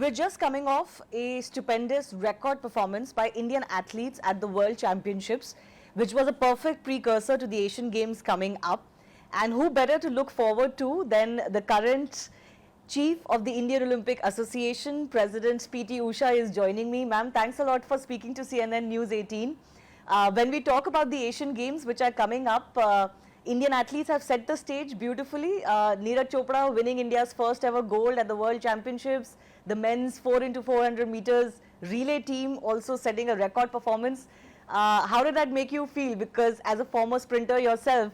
We're just coming off a stupendous record performance by Indian athletes at the World Championships, which was a perfect precursor to the Asian Games coming up. And who better to look forward to than the current Chief of the Indian Olympic Association, President PT Usha is joining me. Ma'am, thanks a lot for speaking to CNN News 18. When we talk about the Asian Games which are coming up, Indian athletes have set the stage beautifully. Neeraj Chopra winning India's first ever gold at the World Championships. The men's 4x400 meters relay team also setting a record performance. How did that make you feel? Because as a former sprinter yourself,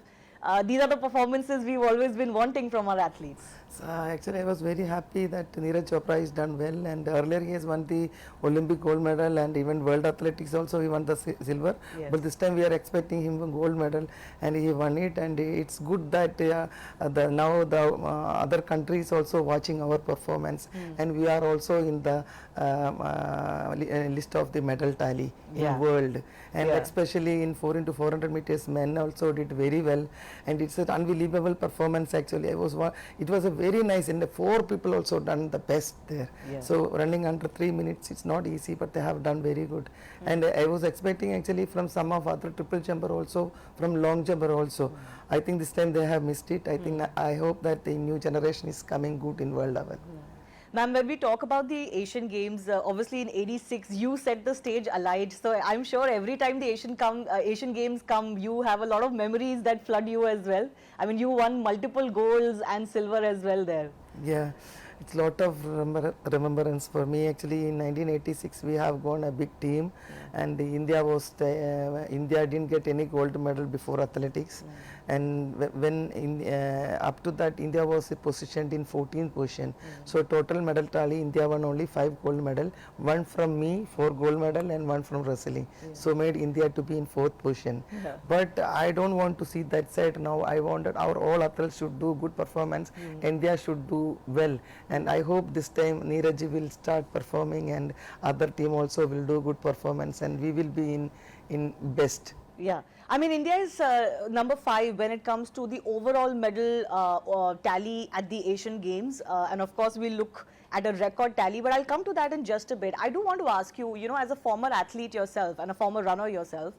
these are the performances we've always been wanting from our athletes. So, actually, I was very happy that Neeraj Chopra has done well, and earlier he has won the Olympic gold medal and even World Athletics also he won the silver. Yes. But this time we are expecting him a gold medal, and he won it. And it's good that now the other countries also watching our performance, and we are also in the list of the medal tally in world, and especially in 4x400 meters men also did very well, and it's an unbelievable performance. Actually, it was a very nice, and the 4 people also done the best there. So running under 3 minutes, it's not easy, but they have done very good. And I was expecting actually from some of other triple jumper also, from long jumper also. I think this time they have missed it. I hope that the new generation is coming good in world level. Ma'am, when we talk about the Asian Games, obviously in '86 you set the stage alight. So I'm sure every time the Asian Games come, you have a lot of memories that flood you as well. I mean, you won multiple golds and silver as well there. Yeah, it's a lot of remembrance for me. Actually, in 1986 we have gone a big team, and India didn't get any gold medal before athletics. And when up to that, India was positioned in 14th position. So total medal tally, India won only 5 gold medal, 1 from me 4 gold medal and 1 from wrestling. So made India to be in 4th position. But I don't want to see that side now. I wanted our all athletes should do good performance. India should do well, and I hope this time Neeraj will start performing, and other team also will do good performance, and we will be in best. Yeah, I mean, India is number 5 when it comes to the overall medal tally at the Asian Games, and of course we'll look at a record tally, but I'll come to that in just a bit. I do want to ask you, you know, as a former athlete yourself and a former runner yourself,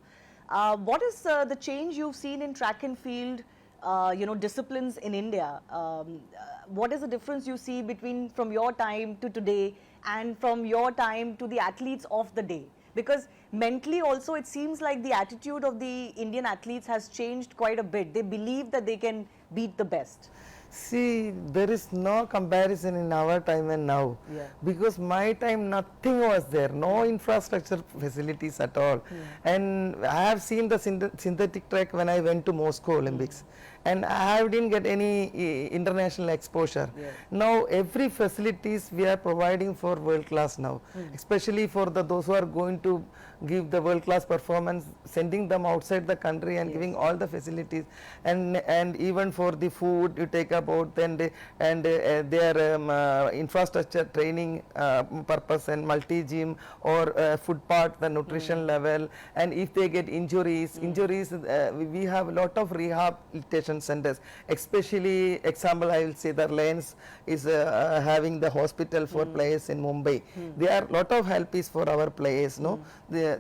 what is the change you've seen in track and field, disciplines in India? What is the difference you see between from your time to today and from your time to the athletes of the day? Because mentally also it seems like the attitude of the Indian athletes has changed quite a bit. They believe that they can beat the best. See, there is no comparison in our time and now, because my time nothing was there, no infrastructure facilities at all. And I have seen the synthetic track when I went to Moscow Olympics, and I didn't get any international exposure. Now every facilities we are providing for world class now, especially for those who are going to give the world class performance, sending them outside the country and giving all the facilities, and even for the food you take about, and their infrastructure training purpose, and multi gym or food part, the nutrition level, and if they get injuries, we have a lot of rehabilitation centers, especially example I will say the Reliance is having the hospital for players in Mumbai. There are lot of help is for our players, no?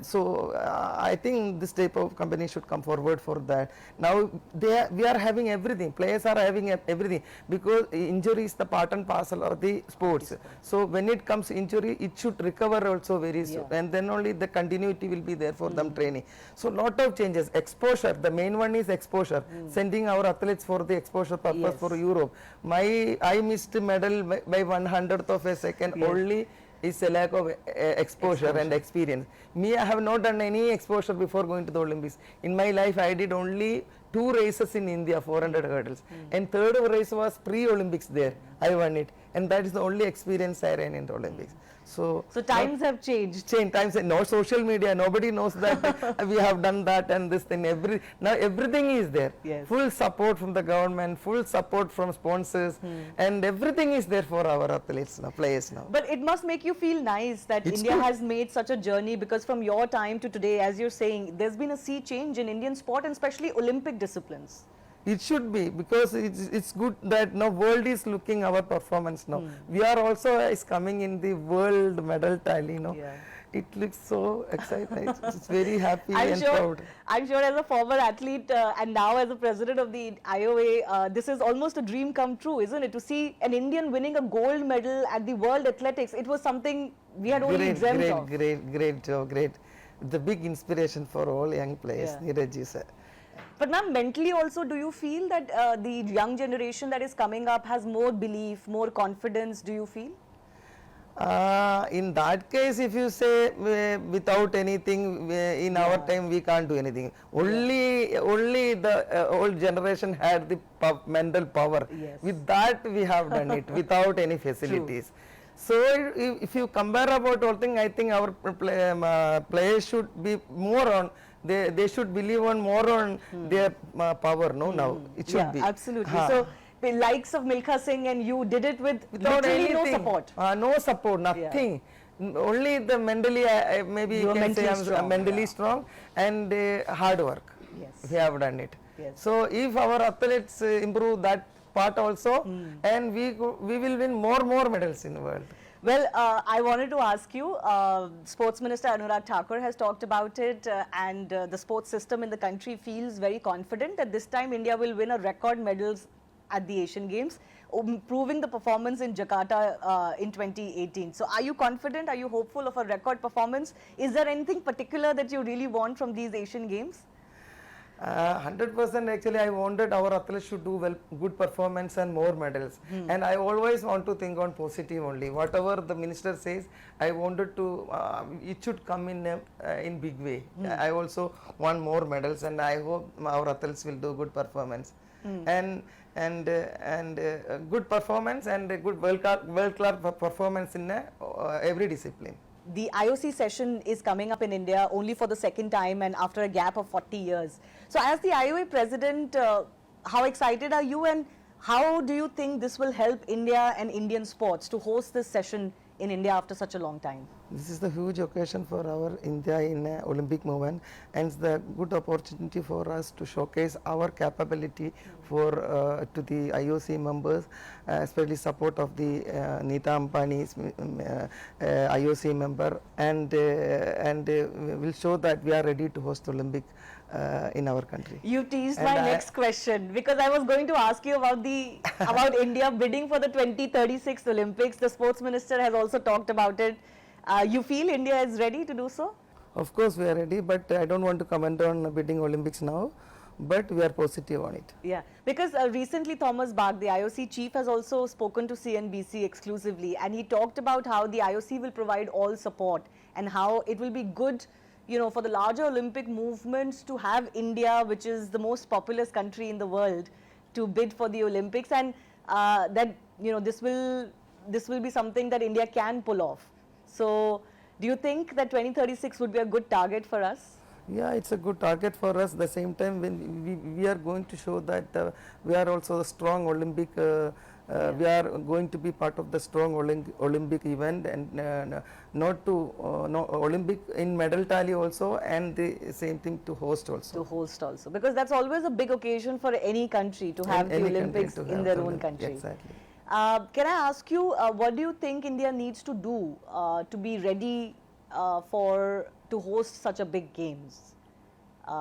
So I think this type of company should come forward for that. Now we are having everything, players are having everything, because injury is the part and parcel of the sports. So when it comes injury, it should recover also very soon, and then only the continuity will be there for them training. So lot of changes. Exposure, the main one is exposure, sending our athletes for the exposure purpose for Europe. I missed medal by 1/100th of a second only. Is a lack of exposure and experience. Me, I have not done any exposure before going to the Olympics. In my life, I did only 2 races in India, 400 hurdles, and third race was pre-Olympics there. I won it, and that is the only experience I ran in the Olympics. So times have changed. Times, no social media, nobody knows that we have done that and this thing. Now everything is there. Full support from the government, full support from sponsors, and everything is there for our athletes now, players now. But it must make you feel nice that India has made such a journey, because from your time to today, as you're saying, there's been a sea change in Indian sport, and especially Olympic disciplines. It should be, because it's good that now world is looking our performance now. We are also is coming in the world medal tally, you know. Yeah. It looks so exciting. It's very happy I'm and sure, proud. I'm sure as a former athlete and now as a president of the IOA, this is almost a dream come true, isn't it? To see an Indian winning a gold medal at the World Athletics, it was something we had only dreamt of. Great job, great. The big inspiration for all young players, Yeah. Neeraj ji sir. But ma'am, mentally also, do you feel that the young generation that is coming up has more belief, more confidence, do you feel? In that case, if you say without anything, in our time we can't do anything. Only the old generation had the mental power. Yes. With that we have done it without any facilities. So if you compare about all thing, I think our players should be more on. They should believe on more on their power. No, now it should be. Absolutely. So the likes of Milkha Singh and you did it with Without literally anything. no support. No support, nothing. Only the mentally, maybe You you are can say mentally I'm strong, mentally strong, and hard work. Yes. We have done it. Yes. So if our athletes improve that part also, and we will win more medals in the world. Well, I wanted to ask you, Sports Minister Anurag Thakur has talked about it and the sports system in the country feels very confident that this time India will win a record medals at the Asian Games, improving the performance in Jakarta in 2018. So are you confident? Are you hopeful of a record performance? Is there anything particular that you really want from these Asian Games? 100% actually I wanted our athletes should do well, good performance and more medals. And I always want to think on positive only. Whatever the minister says, I wanted to, it should come in big way. I also want more medals, and I hope our athletes will do good performance. And good performance and a good world-class performance in every discipline. The IOC session is coming up in India only for the second time and after a gap of 40 years. So as the IOA president, how excited are you, and how do you think this will help India and Indian sports to host this session in India after such a long time? This is the huge occasion for our India in Olympic movement, and it's the good opportunity for us to showcase our capability for to the IOC members, especially support of the Nita Ambani's IOC member, and will show that we are ready to host Olympic in our country. You teased my next question, because I was going to ask you about the about India bidding for the 2036 Olympics. The sports minister has also talked about it. You feel India is ready to do so? Of course we are ready, but I don't want to comment on bidding Olympics now, but we are positive on it. Yeah, because recently Thomas Bach, the IOC chief, has also spoken to CNBC exclusively, and he talked about how the IOC will provide all support and how it will be good, you know, for the larger Olympic movements to have India, which is the most populous country in the world, to bid for the Olympics, and that, you know, this will be something that India can pull off. So do you think that 2036 would be a good target for us? Yeah, it's a good target for us. At the same time, when we are going to show that we are also a strong Olympic, we are going to be part of the strong Olympic event, and not to Olympic in medal tally also, and the same thing to host also. To host also, because that's always a big occasion for any country to have the Olympics in their own country. Exactly. Can I ask you, what do you think India needs to do to be ready to host such a big games,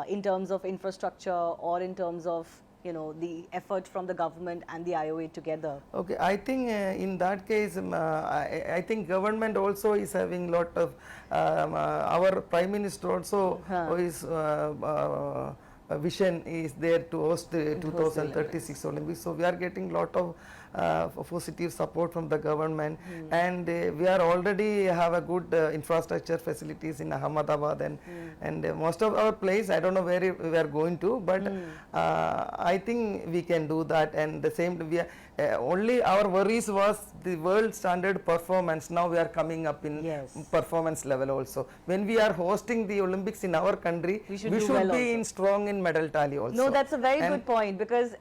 in terms of infrastructure or in terms of, you know, the effort from the government and the IOA together? Okay, I think in that case, I think government also is having lot of, our Prime Minister also is vision is there to host the 2036 Olympics. So we are getting lot of positive support from the government, and we are already have a good infrastructure facilities in Ahmedabad, and most of our place, I don't know where we are going to, but I think we can do that. And the same, we are, only our worries was the world standard performance. Now we are coming up in performance level also. When we are hosting the Olympics in our country, we should be strong in in medal tally also. No, that's a very And good point, because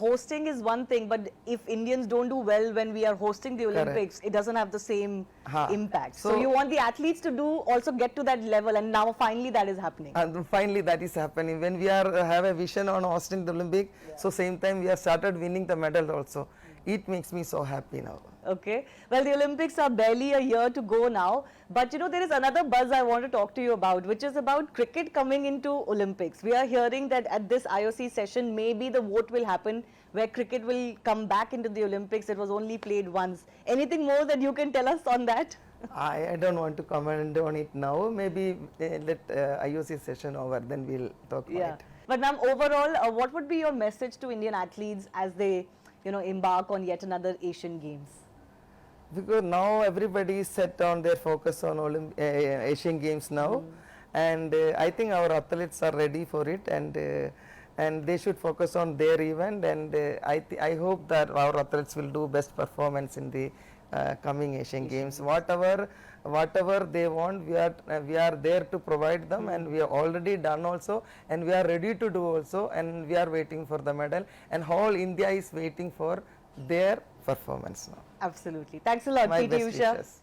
hosting is one thing, but if Indians don't do well when we are hosting the Olympics, it doesn't have the same impact. So you want the athletes to also get to that level, and now finally that is happening. And finally that is happening. When we are have a vision on hosting the Olympic, so same time we have started winning the medal also. It makes me so happy now. Okay. Well, the Olympics are barely a year to go now. But, there is another buzz I want to talk to you about, which is about cricket coming into Olympics. We are hearing that at this IOC session, maybe the vote will happen where cricket will come back into the Olympics. It was only played once. Anything more that you can tell us on that? I don't want to comment on it now. Maybe let IOC session over, then we'll talk about it. But ma'am, overall, what would be your message to Indian athletes as they, embark on yet another Asian Games? Because now everybody is set on their focus on Asian Games now, and I think our athletes are ready for it, and they should focus on their event, and I hope that our athletes will do best performance in the coming Asian Games. Whatever they want, we are there to provide them, and we have already done also, and we are ready to do also, and we are waiting for the medal, and whole India is waiting for their performance now. Absolutely. Thanks a lot, My PT best Usha. wishes.